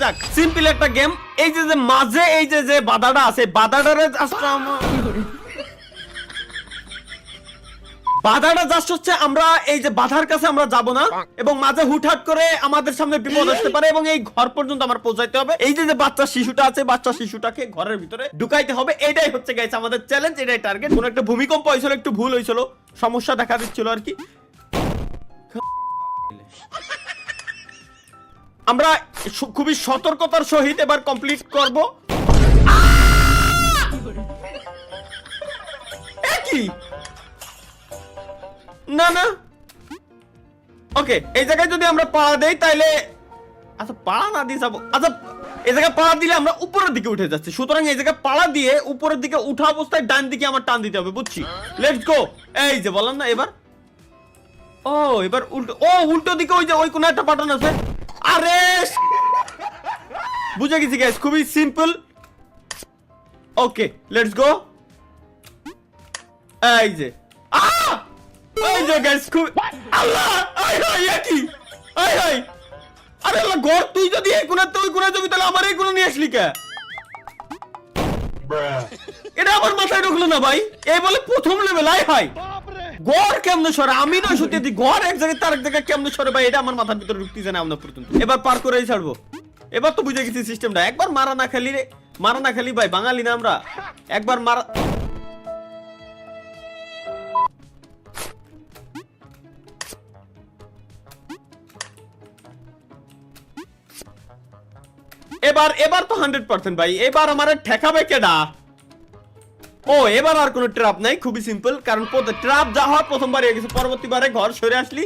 যাক সিম্পল একটা গেম। এই যে যে মাঝে এই যে যে বাধাটা আছে, বাধাটারে বাধাটা জাস্ট হচ্ছে আমরা এই যে বাধার কাছে আমরা যাব না, এবং মাঝে হুটহাট করে আমাদের সামনে বিপদ আসতে পারে, এবং এই ঘর পর্যন্ত আমার পৌঁছাইতে হবে। এই যে যে বাচ্চা শিশুটা আছে, বাচ্চা শিশুটাকে ঘরের ভিতরে ঢুকাইতে হবে। এটাই হচ্ছে গাইস আমাদের চ্যালেঞ্জ, এটাই টার্গেট। কোন একটা ভূমিকম্প হয়েছিল, একটু ভুল হয়েছিল, সমস্যা দেখা দিচ্ছিল আর কি। আমরা খুবই সতর্কতার সহিত এবার কমপ্লিট করব। কি না না ওকে, এই জায়গায় যদি আমরা পা দেই তাইলে, আচ্ছা পা না দিয়ে যাবো, আচ্ছা এই জায়গায় পা দিলে আমরা উপরের দিকে উঠে যাচ্ছি, সুতরাং এই জায়গায় পাড়া দিয়ে উপরের দিকে উঠা অবস্থায় ডান দিকে আমার টান দিতে হবে, বুঝছি? Let's go. এই যে বললাম না, এবার ও এবার উল্টো, ও উল্টো দিকে ওই যে ওই কোন একটা বাটন আছে। আরে বুঝে গেছি গাইস, খুবই সিম্পল। Okay let's go. এই যে এই যে গাইস, খুব আল্লাহ আই হাই কি আই হাই। আরে আল্লাহ গর, তুই যদি এই কোণা তুই কোণা যাবি তাহলে আমার এই কোণা নিয়ে আসলি কে? এটা আমার মাথায় ঢুকলো না ভাই। এই বলে প্রথম লেভেল আই হাই। গড় কেমনে সরে, আমি নয় সত্যি দি গড় এক জায়গায় তার এক জায়গায় কেমনে সরে ভাই, এটা আমার মাথার ভিতরে ঢুকতেছে না আমরা পর্যন্ত। এবার পার করেই ছাড়বো। এবার তো বুঝে গেছি সিস্টেমটা। একবার মারা না খালি রে, মারা না খালি ভাই, বাঙালি না আমরা, একবার মারা। এবার এবার তো 100% ভাই, এবার আমার ঠেকাবে কেডা? ও এবার আর কোনো ট্র্যাপ নাই, খুবই সিম্পল, কারণ ট্র্যাপ যা হয় প্রথমবার হয়ে গেছে, পরবর্তীবারে ঘর সরে আসলি